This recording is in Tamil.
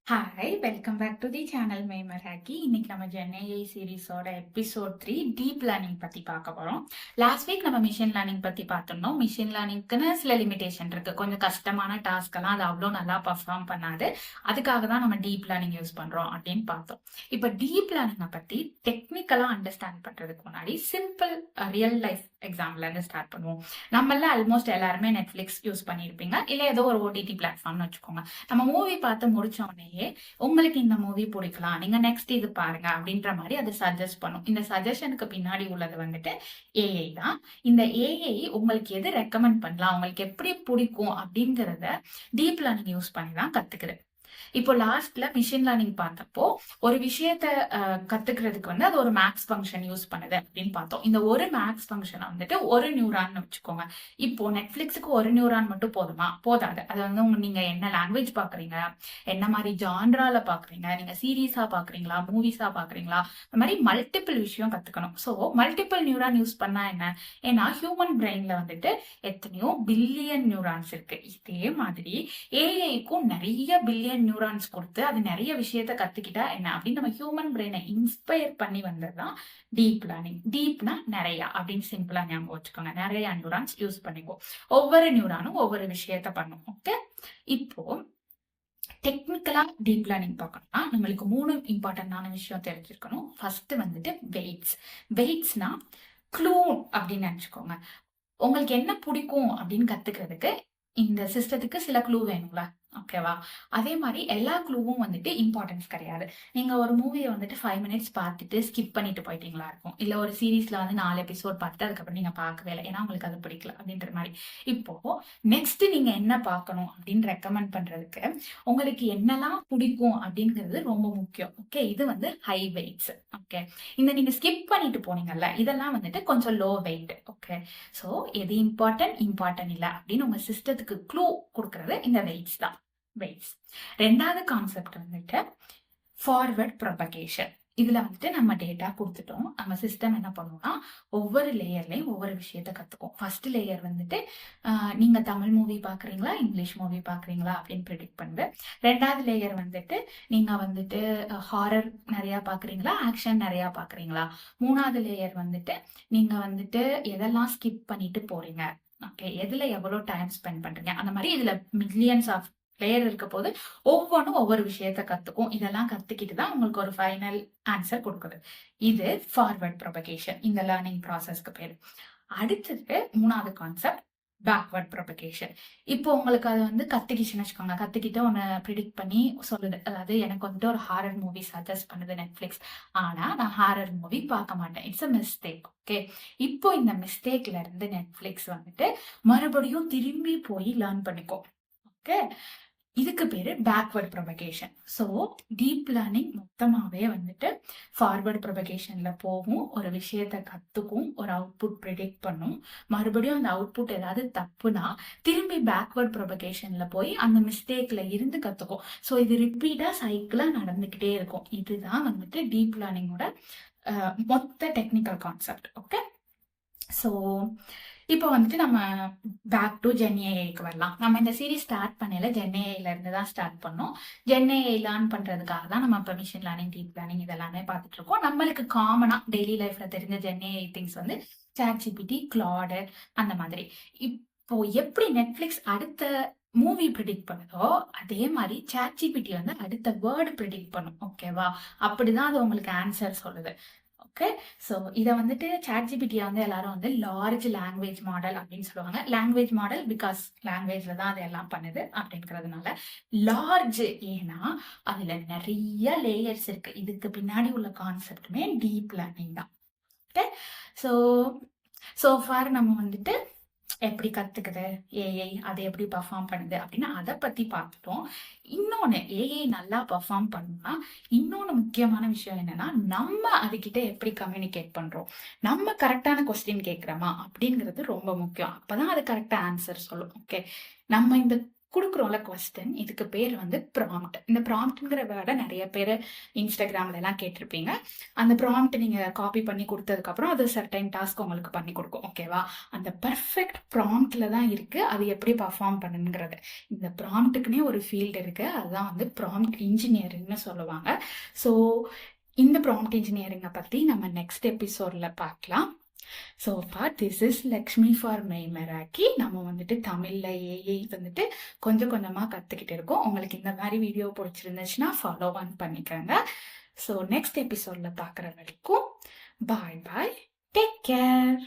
Hi welcome back to the channel Meymaraki. இன்னைக்கு நம்ம ஜென்ஏஐ சீரிஸோட எபிசோட் 3 டீப் லேர்னிங் பத்தி பார்க்க போறோம். லாஸ்ட் வீக் நம்ம மிஷின் லேர்னிங் பத்தி பார்த்தோம்னா, மிஷின் லேர்னிங்க்குன்னு சில லிமிடேஷன் இருக்கு. கொஞ்சம் கஷ்டமான டாஸ்க் எல்லாம் அது அவ்வளோ நல்லா பர்ஃபார்ம் பண்ணாது. அதுக்காக தான் நம்ம டீப் லேர்னிங் யூஸ் பண்றோம் அப்படின்னு பார்த்தோம். இப்போ டீப் லேர்னிங்கை பத்தி டெக்னிக்கலா அண்டர்ஸ்டாண்ட் பண்றதுக்கு முன்னாடி சிம்பிள் ரியல் லைஃப் எக்ஸாம்பிள் இருந்து ஸ்டார்ட் பண்ணுவோம். நம்மள ஆல்மோஸ்ட் எல்லாருமே நெட்ஃபிளிக்ஸ் யூஸ் பண்ணியிருப்பீங்க, இல்லை ஏதோ ஒரு ஓடிடி பிளாட்ஃபார்ம்னு வச்சுக்கோங்க. நம்ம மூவி பார்த்து முடிச்ச உடனே உங்களுக்கு இந்த மூவி பிடிக்கலாம், நீங்க நெக்ஸ்ட் இது பாருங்க அப்படின்ற மாதிரி அது சஜஸ்ட் பண்ணும். இந்த சஜஷனுக்கு பின்னாடி உள்ளது வந்துட்டு ஏஐ தான். இந்த ஏஐ உங்களுக்கு எது ரெக்கமெண்ட் பண்ணலாம், உங்களுக்கு எப்படி பிடிக்கும் அப்படிங்கறத டீப் லேர்னிங் யூஸ் பண்ணி தான் கத்துக்குது. இப்போ லாஸ்ட்ல மிஷின் லேர்னிங் பார்த்தப்போ ஒரு விஷயத்த கத்துக்கிறதுக்கு வந்து அது ஒரு மேக்ஸ் ஃபங்க்ஷன் யூஸ் பண்ணுது அப்படின்னு பார்த்தோம். இந்த ஒரு மேக்ஸ் ஃபங்க்ஷன் வந்துட்டு ஒரு நியூரான்னு வச்சுக்கோங்க. இப்போ நெட்ஃபிளிக்ஸுக்கு ஒரு நியூரான் மட்டும் போதுமா? போதாது. அது வந்து நீங்க என்ன லாங்குவேஜ் பாக்குறீங்க, என்ன மாதிரி ஜான்ரால பாக்குறீங்க, நீங்க சீரீஸா பாக்குறீங்களா, மூவிஸா பாக்குறீங்களா, இந்த மாதிரி மல்டிபிள் விஷயம் கத்துக்கணும். ஸோ மல்டிபிள் நியூரான் யூஸ் பண்ணா என்ன? ஏன்னா ஹியூமன் பிரெயின்ல வந்துட்டு எத்தனையோ பில்லியன் நியூரான்ஸ் இருக்கு. இதே மாதிரி ஏஐக்கும் நிறைய பில்லியன் நியூரான்ஸ் கொடுத்து அது நிறைய விஷயத்த கத்துக்கிட்டா என்ன அப்படின்னு நம்ம ஹியூமன் பிரெயினை இன்ஸ்பயர் பண்ணி வந்ததுதான் டீப் லேர்னிங். டீப்னா நிறைய அப்படின்னு சிம்பிளா ஞாபகம் வச்சுக்கோங்க. நிறைய நியூரான்ஸ் யூஸ் பண்ணிக்கோ. ஒவ்வொரு நியூரானும் ஒவ்வொரு விஷயத்த பண்ணும். ஓகே, இப்போ டெக்னிக்கலா டீப் லேர்னிங் பார்க்கணும்னா நம்மளுக்கு 3 இம்பார்ட்டன்டான விஷயம் தெரிஞ்சிருக்கணும். ஃபர்ஸ்ட் வந்துட்டு வெயிட்ஸ். வெயிட்ஸ்னா க்ளூ அப்படின்னு நினைச்சுக்கோங்க. உங்களுக்கு என்ன பிடிக்கும் அப்படின்னு கத்துக்கிறதுக்கு இந்த சிஸ்டத்துக்கு சில க்ளூ வேணுங்களா? ஓகேவா? அதே மாதிரி எல்லா க்ளூவும் வந்துட்டு இம்பார்ட்டன்ஸ் கிடையாது. நீங்க ஒரு மூவியை வந்துட்டு 5 மினிட்ஸ் பார்த்துட்டு ஸ்கிப் பண்ணிட்டு போயிட்டீங்களா இருக்கும். இல்ல ஒரு சீரீஸ்ல வந்து 4 எபிசோட் பார்த்துட்டு அதுக்கப்புறம் நீங்க பார்க்கவே இல்லை, ஏன்னா உங்களுக்கு அது பிடிக்கல அப்படின்ற மாதிரி. இப்போ நெக்ஸ்ட் நீங்க என்ன பார்க்கணும் அப்படின்னு ரெக்கமெண்ட் பண்றதுக்கு உங்களுக்கு என்னெல்லாம் பிடிக்கும் அப்படிங்கிறது ரொம்ப முக்கியம். ஓகே, இது வந்து ஹை வெயிட்ஸ். ஓகே, இந்த நீங்க ஸ்கிப் பண்ணிட்டு போனீங்கல்ல, இதெல்லாம் வந்துட்டு கொஞ்சம் லோ வெயிட். ஓகே, ஸோ எது இம்பார்ட்டன்ட் இல்லை அப்படின்னு உங்க சிஸ்டத்துக்கு க்ளூ கொடுக்கறது இந்த வெயிட்ஸ் தான். வெயிட்ஸ். ரெண்டாவது கான்செப்ட் வந்துட்டு ஃபார்வர்ட் ப்ரொபகேஷன். இதுல வந்துட்டு நம்ம டேட்டா கொடுத்துட்டோம். நம்ம சிஸ்டம் என்ன பண்ணுவோம்னா ஒவ்வொரு லேயர்லயும் ஒவ்வொரு விஷயத்த கத்துக்கும். ஃபர்ஸ்ட் லேயர் வந்துட்டு நீங்க தமிழ் மூவி பாக்குறீங்களா, இங்கிலீஷ் மூவி பாக்குறீங்களா அப்படின்னு ப்ரெடிக்ட் பண்ணுது. ரெண்டாவது லேயர் வந்துட்டு நீங்க வந்துட்டு ஹாரர் நிறைய பாக்குறீங்களா, ஆக்ஷன் நிறைய பாக்குறீங்களா. மூணாவது லேயர் வந்துட்டு நீங்க வந்துட்டு எதெல்லாம் ஸ்கிப் பண்ணிட்டு போறீங்க, ஓகே, எதுல எவ்வளவு டைம் ஸ்பெண்ட் பண்றீங்க, அந்த மாதிரி இதுல மில்லியன்ஸ் ஆஃப் லேயர் இருக்க போது ஒவ்வொன்றும் ஒவ்வொரு விஷயத்த கத்துக்கும். இதெல்லாம் கத்துக்கிட்டு தான் உங்களுக்கு ஒரு ஃபைனல் ஆன்சர் கொடுக்குது. இது ஃபார்வர்ட் ப்ரொபகேஷன், இந்த லேர்னிங் ப்ராசஸ்க்கு பேரு. அடுத்தது மூணாவது கான்செப்ட் பேக்வர்ட் ப்ரொபகேஷன். இப்போ உங்களுக்கு அது வந்து கத்துக்கிச்சுன்னு வச்சுக்கோங்க. கத்துக்கிட்டு ஒன்னு ப்ரிடிக்ட் பண்ணி சொல்லுது. அதாவது எனக்கு வந்துட்டு ஒரு ஹாரர் மூவி சஜஸ்ட் பண்ணுது நெட்ஃபிளிக்ஸ், ஆனா நான் ஹாரர் மூவி பார்க்க மாட்டேன், இட்ஸ் அ மிஸ்டேக். ஓகே, இப்போ இந்த மிஸ்டேக்ல இருந்து நெட்ஃபிளிக்ஸ் வந்துட்டு மறுபடியும் திரும்பி போய் லேர்ன் பண்ணிக்கோ. ஓகே, இதுக்கு பேரு backward propagation. So deep learning மொத்தமாவே வந்துட்டு ஃபார்வர்ட் ப்ரொபகேஷன்ல போகும், ஒரு விஷயத்த கத்துக்கும், ஒரு அவுட்புட் ப்ரிடிக்ட் பண்ணும். மறுபடியும் அந்த அவுட்புட் ஏதாவது தப்புனா திரும்பி பேக்வர்ட் ப்ரொபகேஷன்ல போய் அந்த மிஸ்டேக்ல இருந்து கத்துக்கும். ஸோ இது ரிப்பீட்டா சைக்கிளா நடந்துகிட்டே இருக்கும். இதுதான் வந்துட்டு டீப் லேர்னிங்கோட மொத்த டெக்னிக்கல் கான்செப்ட். ஓகே, ஸோ இப்போ வந்துட்டு நம்ம பேக் டு ஜென்ஏஐக்கு வரலாம். நம்ம இந்த சீரீஸ் ஸ்டார்ட் பண்ணல ஜென்ஏஐல இருந்து தான் ஸ்டார்ட் பண்ணோம். ஜென்ஏஐ லேர்ன் பண்றதுக்காக தான் நம்ம இப்போ மிஷின் லேர்னிங், டீப் லேர்னிங் இதெல்லாமே பார்த்துட்டு இருக்கோம். நம்மளுக்கு காமனா டெய்லி லைஃப்ல தெரிஞ்ச ஜென்ஏஐ திங்ஸ் வந்து சாட்ஜிபிடி, கிளாடு, அந்த மாதிரி. இப்போ எப்படி நெட்ஃபிளிக்ஸ் அடுத்த மூவி ப்ரிடிக்ட் பண்ணுதோ அதே மாதிரி சாட்ஜிபிடி வந்து அடுத்த வேர்டு ப்ரிடிக்ட் பண்ணும். ஓகேவா? அப்படிதான் அது உங்களுக்கு ஆன்சர் சொல்லுது. ஓகே, ஸோ இதை வந்துட்டு சாட்ஜிபிடியை வந்து எல்லாரும் வந்து லார்ஜ் லாங்குவேஜ் மாடல் அப்படின்னு சொல்லுவாங்க. லாங்குவேஜ் மாடல் பிகாஸ் லாங்குவேஜ்ல தான் அது எல்லாம் பண்ணுது அப்படிங்கிறதுனால லார்ஜ். ஏன்னா அதுல நிறைய லேயர்ஸ் இருக்கு. இதுக்கு பின்னாடி உள்ள கான்செப்டுமே டீப் லேர்னிங் தான். ஓகே, ஸோ ஃபார் நம்ம வந்துட்டு எப்படி கத்துக்குது ஏஐ, அதை எப்படி பர்ஃபார்ம் பண்ணுது அப்படின்னு அதை பத்தி பார்த்துட்டோம். இன்னொன்னு, ஏஐ நல்லா பர்ஃபார்ம் பண்ணா இன்னொன்னு முக்கியமான விஷயம் என்னன்னா நம்ம அதுகிட்ட எப்படி கம்யூனிகேட் பண்றோம், நம்ம கரெக்டான கொஸ்டின் கேட்கிறோமா அப்படிங்கிறது ரொம்ப முக்கியம். அப்பதான் அது கரெக்டா ஆன்சர் சொல்லும். ஓகே, நம்ம இந்த குடுக்குறோம்ல கொஸ்டின், இதுக்கு பேர் வந்து ப்ராம்ப்ட். இந்த ப்ராம்ப்ட்ங்கிற வேர்ட நெறைய பேரு Instagramலலாம் கேட்டிருப்பீங்க. அந்த ப்ராம்ப்ட் நீங்க காப்பி பண்ணி குடுத்ததுக்கப்புறம், அது சர்டைன் டாஸ்க் உங்களுக்கு பண்ணி குடுக்கும். ஓகேவா? அந்த பெர்ஃபெக்ட் ப்ராம்ப்ட்ல தான் இருக்கு, அது எப்படி பெர்ஃபார்ம் பண்ணணுங்கிறது. இந்த ப்ராம்ப்ட்டுக்குன்னே ஒரு ஃபீல்ட் இருக்கு. அதுதான் வந்து ப்ராம்ப்ட் இன்ஜினியரிங்ன்னு சொல்லுவாங்க. ஸோ, இந்த ப்ராம்ப்ட் இன்ஜினியரிங்க பத்தி நம்ம நெக்ஸ்ட் எபிசோட்ல பார்க்கலாம். So for this is Lakshmi for Meymaraki. நம்ம வந்துட்டு தமிழ்ல ஏஐ வந்துட்டு கொஞ்சம் கொஞ்சமா கத்துக்கிட்டு இருக்கோம். உங்களுக்கு இந்த மாதிரி வீடியோ பிடிச்சிருந்துச்சுன்னா ஃபாலோ ஆன் பண்ணிக்கோங்க. ஸோ நெக்ஸ்ட் எபிசோட்ல பார்க்குற வரைக்கும் பாய் பாய், டேக் கேர்.